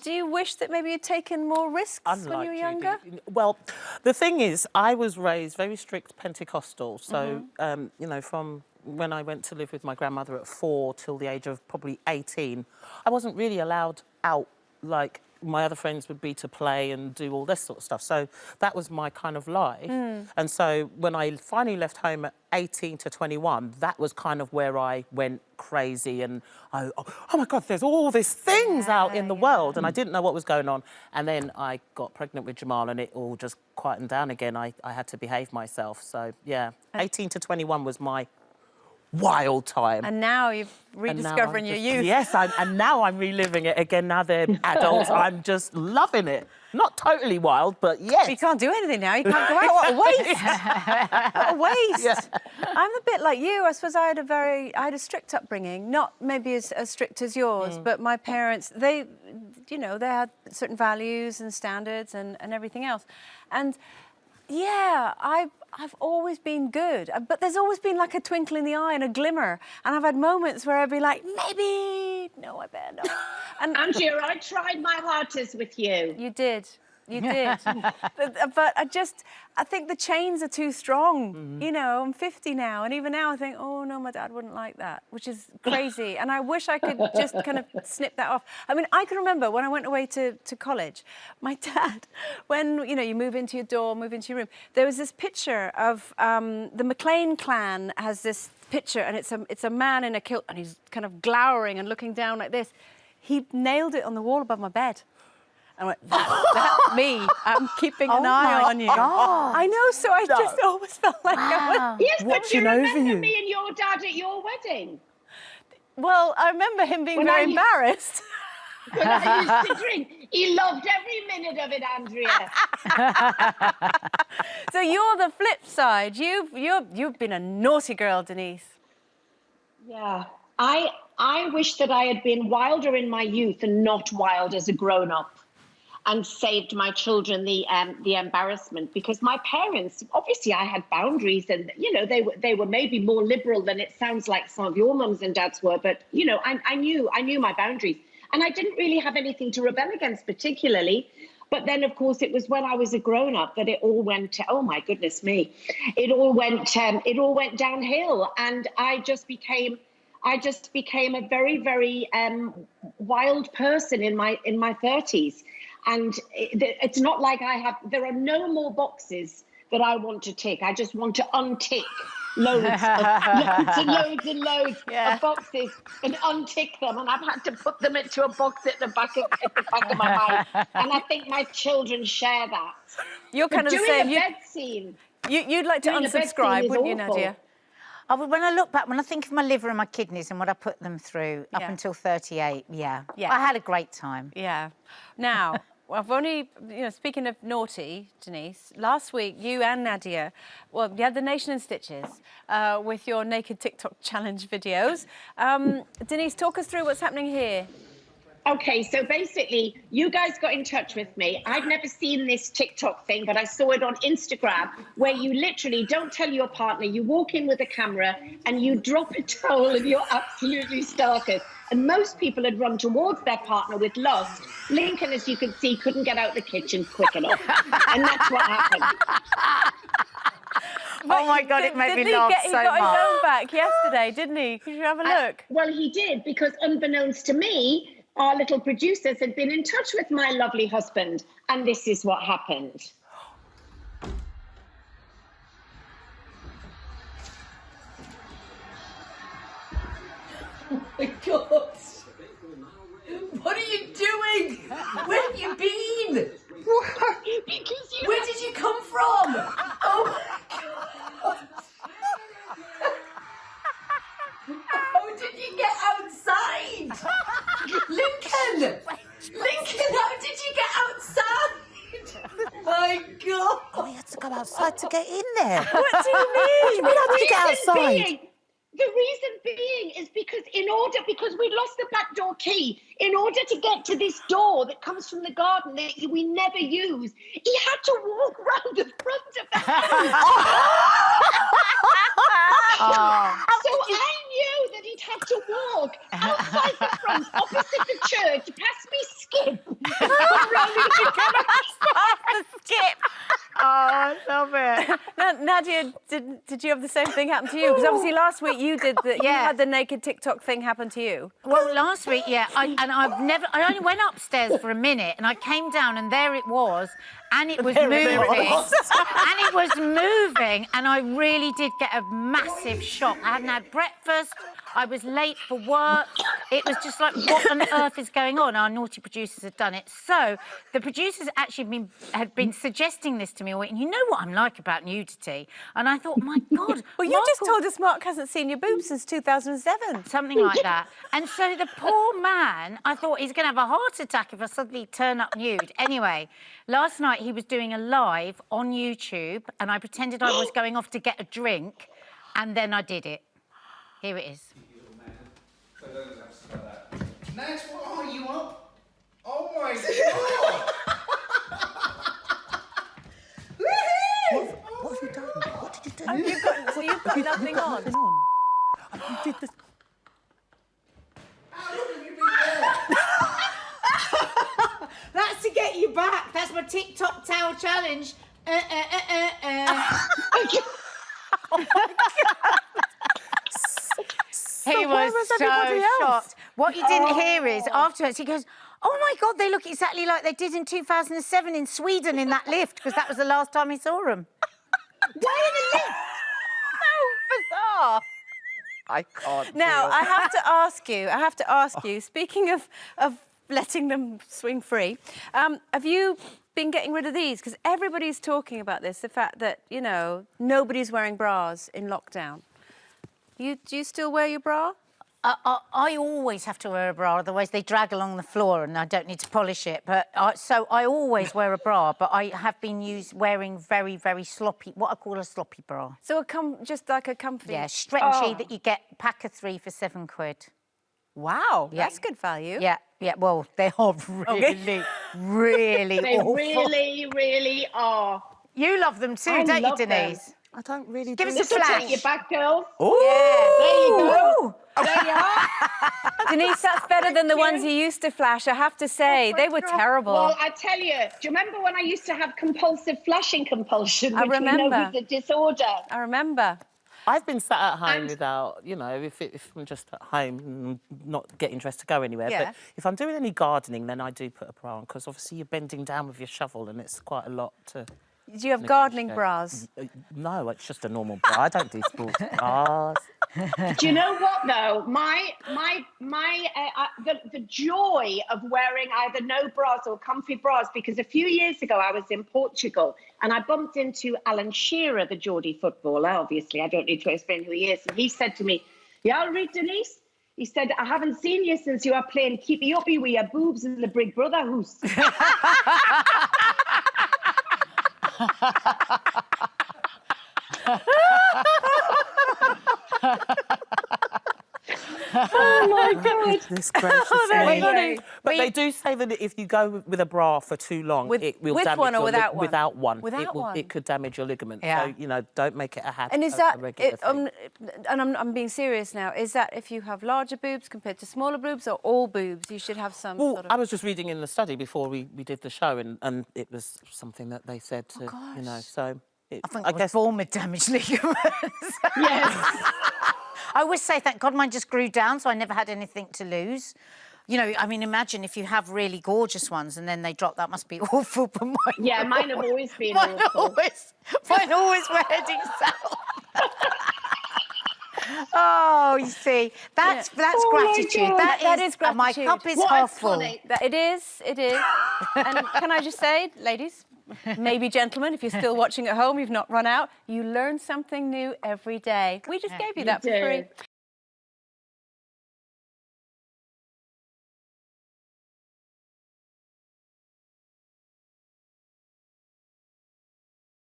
Do you wish that maybe you'd taken more risks when you were younger? Well, the thing is, I was raised very strict Pentecostal. So, you know, from when I went to live with my grandmother at 4 till the age of probably 18, I wasn't really allowed out like my other friends would be to play and do all this sort of stuff. So that was my kind of life. And so when I finally left home at 18 to 21, that was kind of where I went crazy and oh my God, there's all these things out in the world, and I didn't know what was going on. And then I got pregnant with Jamal and it all just quietened down again. I had to behave myself. So yeah, 18 to 21 was my wild time. And now you're rediscovering your youth. Yes, and now I'm reliving it again. Now they're adults. I'm just loving it. Not totally wild, but yes. But you can't do anything now. You can't go out. What a waste. What a waste. Yeah. I'm a bit like you. I suppose I had a strict upbringing, not maybe as strict as yours, but my parents, they had certain values and standards and everything else. And yeah, I've always been good, but there's always been like a twinkle in the eye and a glimmer. And I've had moments where I'd be like, maybe, no, I better not. And Andrea, I tried my hardest with you. You did. You did. but I think the chains are too strong. You know, I'm 50 now, and even now I think, oh, no, my dad wouldn't like that, which is crazy. And I wish I could just kind of snip that off. I mean, I can remember when I went away to college, my dad, when, you know, you move into your dorm, move into your room, there was this picture of the McLean clan has this picture, and it's a man in a kilt, and he's kind of glowering and looking down like this. He nailed it on the wall above my bed. I went, that's me. I'm keeping an eye on you. God. I know, so I just always felt like I was yes, but do you over remember you. me and your dad at your wedding? Well, I remember him being very embarrassed. When I used to drink. He loved every minute of it, Andrea. So you're the flip side. You've been a naughty girl, Denise. Yeah. I wish that I had been wilder in my youth and not wild as a grown-up, and saved my children the embarrassment, because my parents, obviously I had boundaries, and, you know, they were maybe more liberal than it sounds like some of your mums and dads were, but, you know, I knew my boundaries, and I didn't really have anything to rebel against particularly. But then, of course, it was when I was a grown-up that it all went, oh my goodness me, it all went downhill, and I just became a very, very wild person in my 30s. And it's not like there are no more boxes that I want to tick. I just want to untick loads and loads of boxes and untick them. And I've had to put them into a box at the back of my mind. And I think my children share that. You're kind of the same. Doing a bed scene. You'd like to unsubscribe, wouldn't you, Nadia? When I look back, when I think of my liver and my kidneys and what I put them through up until 38, I had a great time. Yeah. Now, I've only, you know, speaking of naughty, Denise, last week you and Nadia, well, you had the Nation in Stitches with your naked TikTok challenge videos. Denise, talk us through what's happening here. Okay, so basically, you guys got in touch with me. I'd never seen this TikTok thing, but I saw it on Instagram, where you literally don't tell your partner, you walk in with a camera and you drop a towel and you're absolutely starkers. And most people had run towards their partner with lust. Lincoln, as you can see, couldn't get out the kitchen quick enough. And that's what happened. Oh my God, it made me laugh so much. He got his own back yesterday, didn't he? Could you have a look? Well, he did, because unbeknownst to me, our little producers had been in touch with my lovely husband, and this is what happened. Oh my God! What are you doing? Where have you been? Where did you come from? Oh my God! How did you get outside? Lincoln! Lincoln, how did you get outside? My God! Oh, he had to go outside to get in there. What do you mean? How did you get outside? The reason being is because we lost the back door key, in order to get to this door that comes from the garden that we never use, he had to walk round the front of the house. So I knew that he'd have to walk outside the front, opposite the church, past me skip. Skip. Oh, I love it. Now, Nadia, did you have the same thing happen to you? Because obviously last week you did you had the naked TikTok thing happen to you. Well, last week, yeah, I only went upstairs for a minute and I came down and there it was, and it was moving. And it was moving, and I really did get a massive shock. I hadn't had breakfast, I was late for work. It was just like, what on earth is going on? Our naughty producers had done it. So the producers actually had been suggesting this to me all week. And you know what I'm like about nudity. And I thought, my God. Well, you just told us Mark hasn't seen your boobs since 2007. Something like that. And so the poor man, I thought he's going to have a heart attack if I suddenly turn up nude. Anyway, last night he was doing a live on YouTube and I pretended I was going off to get a drink and then I did it. Here it is. Nance, what are you on? Oh my God! What have you done? What did you do? So you've got nothing on? You did this. How long have you been there? That's to get you back. That's my TikTok towel challenge. Oh my God. He was so shocked. What you didn't hear is, afterwards, he goes, oh, my God, they look exactly like they did in 2007 in Sweden in that lift, because that was the last time he saw them. Why in the lift? So bizarre. I can't. Now, I have to ask you, speaking of letting them swing free, have you been getting rid of these? Because everybody's talking about this, the fact that, you know, nobody's wearing bras in lockdown. Do you still wear your bra? I always have to wear a bra, otherwise they drag along the floor and I don't need to polish it. But so I always wear a bra, but I have been wearing very, very sloppy, what I call a sloppy bra. So just like a comfy? Yeah, stretchy that you get pack of 3 for £7. Wow, yeah. That's good value. Yeah, well, they are really, really They awful. really, really are. You love them too, don't you, Denise? I don't really Give us a This will flash. take you back, girls. Ooh. There you go. There you are. Denise, that's better than the ones you used to flash, I have to say. They were terrible. Well, I tell you, do you remember when I used to have compulsive flashing compulsion? I which remember. We know was a disorder. I remember. I've been sat at home without, you know, if I'm just at home, not getting dressed to go anywhere. Yeah. But if I'm doing any gardening, then I do put a bra on, because obviously you're bending down with your shovel and it's quite a lot to... Do you have gardening bras? No, it's just a normal bra. I don't do sports bras. Do you know what though? The joy of wearing either no bras or comfy bras, because a few years ago I was in Portugal and I bumped into Alan Shearer, the Geordie footballer. Obviously, I don't need to explain who he is. And he said to me, "Yeah, all right, Denise." He said, "I haven't seen you since you were playing keepy uppy with your boobs in the Big Brother house." Oh my God! Goodness gracious me. But they do say that if you go with a bra for too long, it will damage one or without one? Without one. Without one. It could damage your ligaments. Yeah. So, you know, don't make it a habit. And is that, thing. and I'm being serious now, is that if you have larger boobs compared to smaller boobs, or all boobs, you should have some sort of... I was just reading in the study before we did the show, and it was something that they said to, you know, so... I guess born with damaged ligaments. Yes. I always say, thank God mine just grew down, so I never had anything to lose. You know, I mean, imagine if you have really gorgeous ones and then they drop, that must be awful. But Mine have always been awful. Mine always were heading south. Oh, you see, that's gratitude. That is gratitude. My cup is half full. It is. And can I just say, ladies, maybe gentlemen, if you're still watching at home, you've not run out, you learn something new every day. We just gave you that for free.